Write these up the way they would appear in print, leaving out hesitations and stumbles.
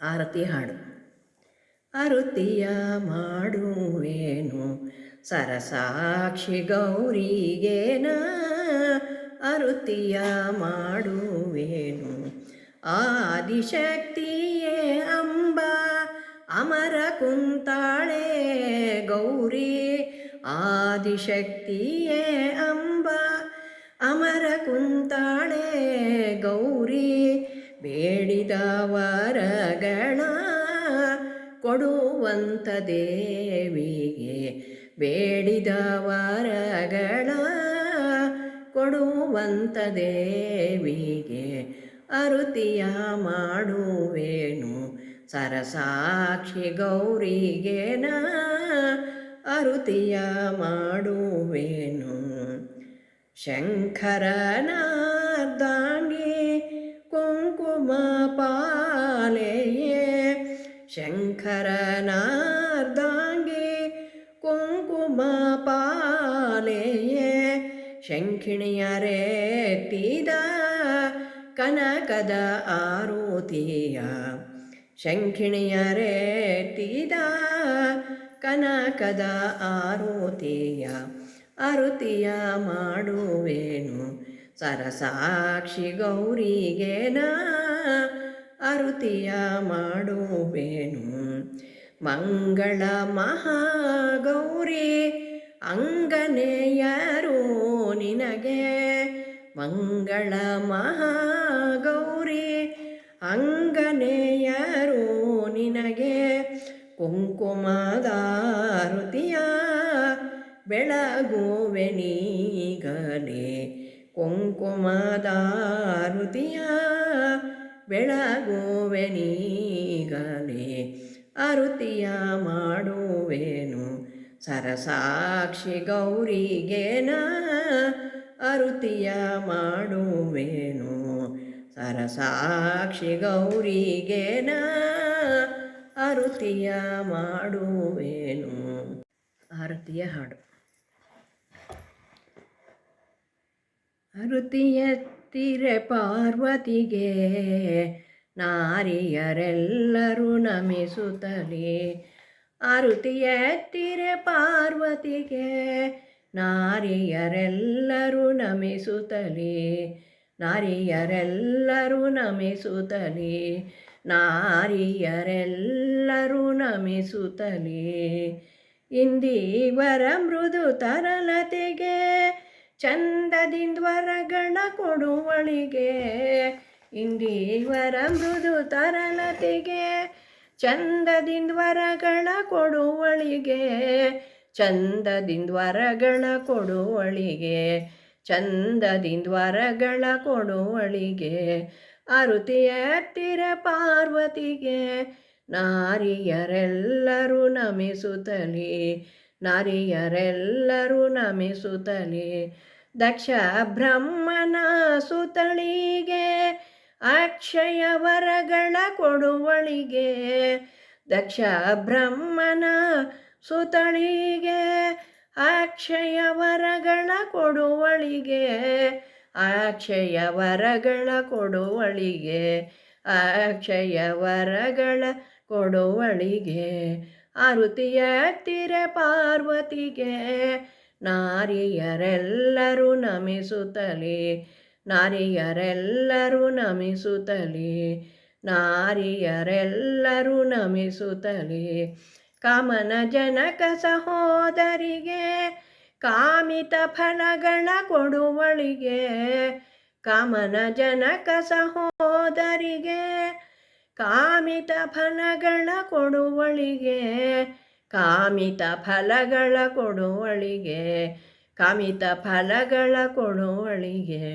ಆರತಿ ಹಾಡು. ಅರುತಿಯ ಮಾಡುವೇನು ಸರಸಾಕ್ಷಿ ಗೌರಿಗೇನ, ಅರುತಿಯ ಮಾಡುವೇನು ಆದಿಶಕ್ತಿಯೇ ಅಂಬ, ಅಮರ ಕುಂತಾಳೆ ಗೌರಿ ಆದಿಶಕ್ತಿಯೇ ಅಂಬ, ಅಮರ ಕುಂತಾಳೆ ಗೌರಿ, ಬೇಡಿದ ವರಗಳ ಕೊಡುವಂತ ದೇವಿಗೆ, ಬೇಡಿದ ವರಗಳ ಕೊಡುವಂತ ದೇವಿಗೆ, ಅರುತಿಯ ಮಾಡುವೇನು ಸರಸಾಕ್ಷಿ ಗೌರಿಗೇನ, ಅರುತಿಯ ಮಾಡುವೇನು. ಶಂಕರನಾರ್ದಾಂಗಿ ಕುಂಕುಮ ಪಾಲೆಯೇ, ಶಂಕರನಾರ್ದಾಂಗಿ ಕುಂಕುಮ ಪಾಲೆಯೇ, ಶಂಖಿಣಿಯರೆತ್ತಿದ ಕನಕದ ಆರುತಿಯ, ಶಂಖಿಣಿಯರೆತ್ತಿದ ಕನಕದ ಆರುತಿಯ, ಅರುತಿಯ ಮಾಡುವೇನು ಸರಸಾಕ್ಷಿ ಗೌರಿಗೇನ, ಅರುತಿಯ ಮಾಡುವೇನು. ಮಂಗಳ ಮಹಾಗೌರಿ ಅಂಗನೆಯರು ನಿನಗೆ, ಮಂಗಳ ಮಹಾಗೌರಿ ಅಂಗನೆಯರು ನಿನಗೆ, ಕುಂಕುಮದಾರುತಿಯ ಬೆಳಗುವೆನೀಗಲೇ, ಕುಂಕುಮದಾರುತಿಯ ಬೆಳಗುವೆನೀಗಲೇ, ಅರುತಿಯ ಮಾಡುವೇನು ಸರಸಾಕ್ಷಿ ಗೌರಿಗೇನ, ಅರುತಿಯ ಮಾಡುವೇನು ಸರಸಾಕ್ಷಿ ಗೌರಿಗೇನ, ಅರುತಿಯ ಮಾಡುವೇನು. ಆರತಿಯ ಹಾಡು. ಅರುತಿಯತ್ತಿರೆ ಪಾರ್ವತಿಗೆ ನಾರಿಯರೆಲ್ಲರೂ ನಮಿಸುತ್ತಲೇ, ಅರುತಿಯತ್ತಿರೆ ಪಾರ್ವತಿಗೆ ನಾರಿಯರೆಲ್ಲರೂ ನಮಿಸುತ್ತಲೇ, ನಾರಿಯರೆಲ್ಲರೂ ನಮಿಸುತ್ತಲೇ, ನಾರಿಯರೆಲ್ಲರೂ ನಮಿಸುತ್ತಲೇ, ಇಂದೀವರ ಮೃದು ತರಲತೆಗೆ ಚಂದದಿಂದ್ವರಗಳ ಕೊಡುವಳಿಗೆ, ಇಂದೀವರ ಮೃದು ತರಲತೆಗೆ ಚಂದದಿಂದ್ವರಗಳ ಕೊಡುವಳಿಗೆ, ಚಂದದಿಂದ್ವರಗಳ ಕೊಡುವಳಿಗೆ, ಚಂದದಿಂದ್ವರಗಳ ಕೊಡುವಳಿಗೆ, ಅರುತಿಯತ್ತಿರ ಪಾರ್ವತಿಗೆ ನಾರಿಯರೆಲ್ಲರೂ ನಮಿಸುತ್ತಲೇ, ನಾರಿಯರೆಲ್ಲರೂ ನಮಿಸುತ್ತಲೇ, ದಕ್ಷ ಬ್ರಹ್ಮನ ಸುತಳಿಗೆ ಅಕ್ಷಯ ವರಗಳ ಕೊಡುವಳಿಗೆ, ದಕ್ಷ ಬ್ರಹ್ಮನ ಸುತಳಿಗೆ ಅಕ್ಷಯ ವರಗಳ ಕೊಡುವಳಿಗೆ, ಅಕ್ಷಯ ವರಗಳ ಕೊಡುವಳಿಗೆ, ಅಕ್ಷಯ ವರಗಳ ಕೊಡುವಳಿಗೆ, ಅರುತಿಯತ್ತಿರ ಪಾರ್ವತಿಗೆ ನಾರಿಯರೆಲ್ಲರೂ ನಮಿಸುತ್ತಲೇ, ನಾರಿಯರೆಲ್ಲರೂ ನಮಿಸುತ್ತಲೇ, ನಾರಿಯರೆಲ್ಲರೂ ನಮಿಸುತ್ತಲೇ, ಕಾಮನ ಜನಕ ಸಹೋದರಿಗೆ ಕಾಮಿತ ಫಲಗಳ ಕೊಡುವಳಿಗೆ, ಕಾಮನ ಜನಕ ಸಹೋದರಿಗೆ ಕಾಮಿತ ಫಲಗಳ ಕೊಡುವಳಿಗೆ, ಕಾಮಿತ ಫಲಗಳ ಕೊಡುವಳಿಗೆ, ಕಾಮಿತ ಫಲಗಳ ಕೊಡುವಳಿಗೆ,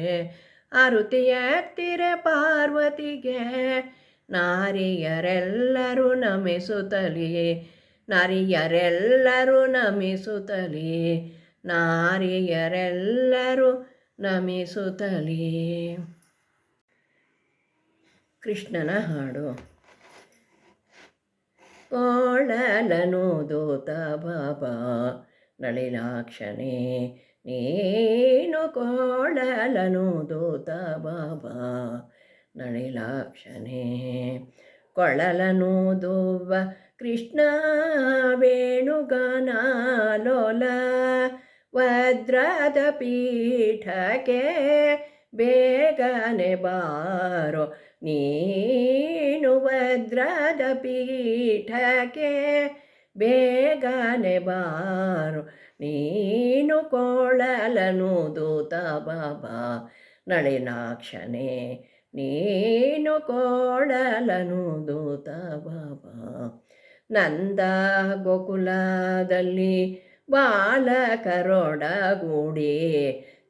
ಅರುತಿಯತ್ತಿರ ಪಾರ್ವತಿಗೆ ನಾರಿಯರೆಲ್ಲರೂ ನಮಿಸುತ್ತಲೇ, ನಾರಿಯರೆಲ್ಲರೂ ನಮಿಸುತ್ತಲೇ, ನಾರಿಯರೆಲ್ಲರೂ ನಮಿಸುತ್ತಲೇ. ಕೃಷ್ಣನ ಹಾಡು. ಕೋಳಲನೂದೂತ ಬಾಬಾ ನಳಿನಾಕ್ಷನೇ, ನೀನು ಕೋಳಲನೂದೂತ ಬಾಬಾ ನಳಿನಾಕ್ಷನೇ, ಕೊಳಲನೂದುವ ಕೃಷ್ಣ ವೇಣುಗಾನಲೋಲ ವಜ್ರದ ಪೀಠಕ್ಕೆ ಬೇಗನೆ ಬಾರೋ ನೀನು ವಜ್ರದ ಪೀಠಕ್ಕೆ ಬೇಗನೆ ಬಾರೋ ನೀನು ಕೊಳಲನೂದುತ ಬಾಬಾ ನಳಿನಾಕ್ಷನೇ ನೀನು ಕೊಳಲನೂದುತ ಬಾಬಾ ನಂದ ಗೋಕುಲದಲ್ಲಿ ಬಾಲಕರೊಡಗೂಡಿ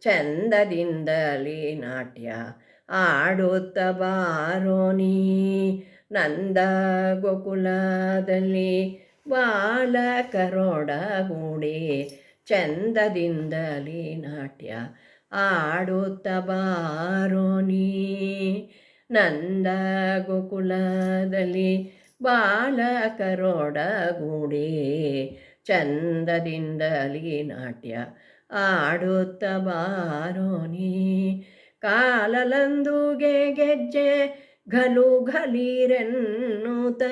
ಚಂದದಿಂದಲಿ ನಾಟ್ಯ ಆಡುತ್ತ ಬಾರೋ ನೀ ನಂದ ಗೋಕುಲದಲ್ಲಿ ಬಾಲಕರೊಡಗೂಡಿ ಚಂದದಿಂದಲಿ ನಾಟ್ಯ ಆಡುತ್ತ ಬಾರೋ ನೀ ನಂದ ಗೋಕುಲದಲ್ಲಿ ಬಾಲಕರೊಡಗೂಡಿ ಚಂದದಿಂದಲಿ ನಾಟ್ಯ ಆಡುತ್ತ ಬಾರೋ ನೀ ಕಾಲಲಂದುಗೆ ಗೆಜ್ಜೆ ಘಲು ಘಲೀರೆನ್ನುತ್ತ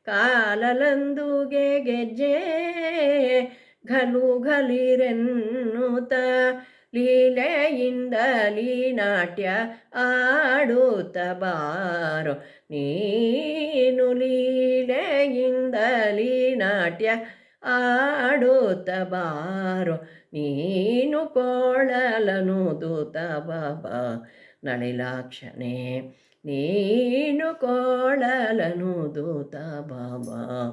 ಕಾಲಲಂದುಗೆ ಗೆಜ್ಜೆ ಘಲು ಘಲೀರೆನ್ನುತ್ತ ಲೀಲೆಯಿಂದಲಿ ನಾಟ್ಯ ಆಡುತ್ತ ಬಾರೋ ನೀನು ಲೀಲೆಯಿಂದಲಿ ನಾಟ್ಯ ಆಡುತ್ತ ಬಾರೋ ನೀನು ಕೊಳಲನೂದುತ ಬಾಬಾ ನಳಿನಾಕ್ಷನೇ ನೀನು ಕೊಳಲನೂದುತ ಬಾಬಾ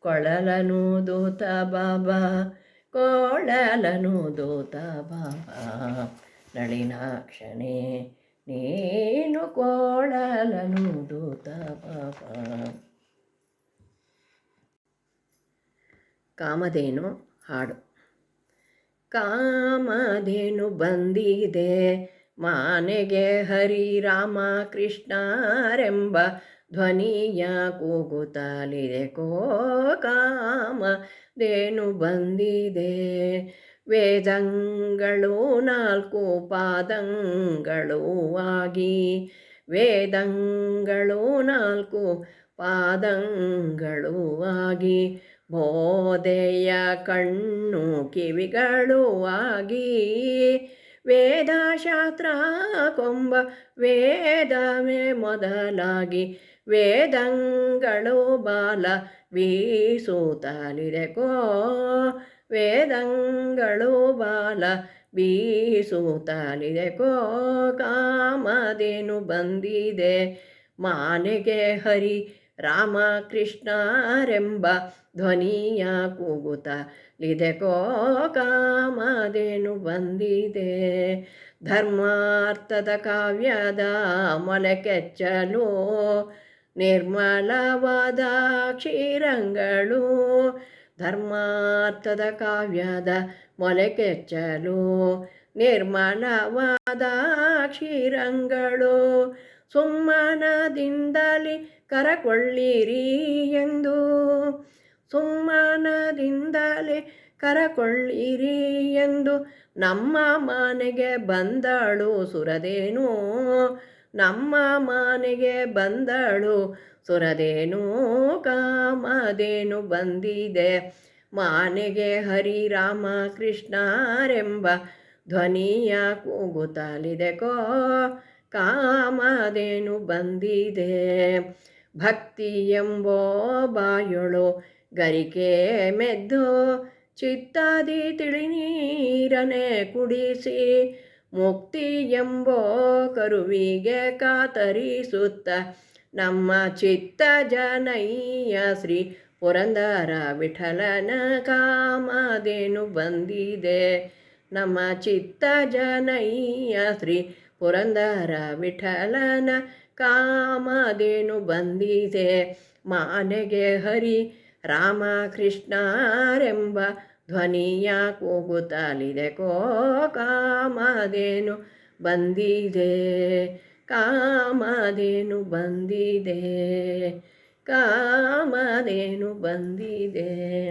ಕೊಳಲನೂದುತ ಬಾಬಾ ಕೊಳಲನೂದುತ ಬಾಬಾ ನಳಿನಾಕ್ಷನೇ ನೀನು ಕೊಳಲನೂದುತ ಬಾಬಾ ಕಾಮಧೇನು ಹಾಡು ಕಾಮಧೇನು ಬಂದಿದೆ ಮಾನೆಗೆ ಹರಿರಾಮ ಕೃಷ್ಣರೆಂಬ ಧ್ವನಿಯ ಕೂಗುತ್ತಲಿದೆ ಕೋ ಕಾಮಧೇನು ಬಂದಿದೆ ವೇದಗಳು 4 ಪಾದಂಗಳು ಆಗಿ ವೇದಗಳು 4 ಪಾದಂಗಳು ಆಗಿ ಬೋಧೆಯ ಕಣ್ಣು ಕಿವಿಗಳು ಆಗಿ ವೇದಶಾಸ್ತ್ರ ಕೊಂಬ ವೇದವೇ ಮೊದಲಾಗಿ ವೇದಂಗಳು ಬಾಲ ಬೀಸುತ್ತಲಿದೆ ಕೋ ವೇದಂಗಳು ಬಾಲ ಬೀಸುತ್ತಲಿದೆ ಕೋ ಕಾಮಧೇನು ಬಂದಿದೆ ಮಾನೆಗೆ ಹರಿ ರಾಮ ಕೃಷ್ಣರೆಂಬ ಧ್ವನಿಯ ಕೂಗುತ್ತಲಿದೆ ಕೋ ಕಾಮಧೇನು ಬಂದಿದೆ ಧರ್ಮಾರ್ಥದ ಕಾವ್ಯದ ಮೊಲೆಕೆಚ್ಚಲು ನಿರ್ಮಲವಾದ ಕ್ಷೀರಂಗಳು ಧರ್ಮಾರ್ಥದ ಕಾವ್ಯದ ಮೊಲೆಕೆಚ್ಚಲು ನಿರ್ಮಲವಾದ ಕ್ಷೀರಂಗಳು ಸುಮ್ಮನದಿಂದಲಿ ಕರಕೊಳ್ಳಿರಿ ಎಂದು ಸುಮ್ಮನದಿಂದಲೇ ಕರಕೊಳ್ಳಿರಿ ಎಂದು ನಮ್ಮ ಮನೆಗೆ ಬಂದಳು ಸುರದೇನು ನಮ್ಮ ಮನೆಗೆ ಬಂದಳು ಸುರದೇನು ಕಾಮಧೇನು ಬಂದಿದೆ ಮನೆಗೆ ಹರಿರಾಮ ಕೃಷ್ಣರೆಂಬ ಧ್ವನಿಯ ಕೂಗುತ್ತಲಿದೆ ಕೋ ಕಾಮಧೇನು ಬಂದಿದೆ ಭಕ್ತಿ ಎಂಬೋ ಬಾಯೊಳು ಗರಿಕೆ ಮೆದ್ದು ಚಿತ್ತಾದಿ ತಿಳಿನೀರನೆ ಕುಡಿಸಿ ಮುಕ್ತಿ ಎಂಬೋ ಕರುವಿಗೆ ಕಾತರಿಸುತ್ತ ನಮ್ಮ ಚಿತ್ತ ಜನಯ್ಯ ಶ್ರೀ ಪುರಂದರ ವಿಠಲನ ಕಾಮಧೇನು ಬಂದಿದೆ ನಮ್ಮ ಚಿತ್ತ ಜನಯ್ಯ ಶ್ರೀ ಪುರಂದರ ವಿಠಲನ ಕಾಮಧೇನು ಬಂದಿದೆ ಮನೆಗೆ ಹರಿ ರಾಮ ಕೃಷ್ಣರೆಂಬ ಧ್ವನಿಯ ಕೂಗುತ್ತಲಿದೆ ಕೋ ಕಾಮಧೇನು ಬಂದಿದೆ ಕಾಮಧೇನು ಬಂದಿದೆ ಕಾಮಧೇನು ಬಂದಿದೆ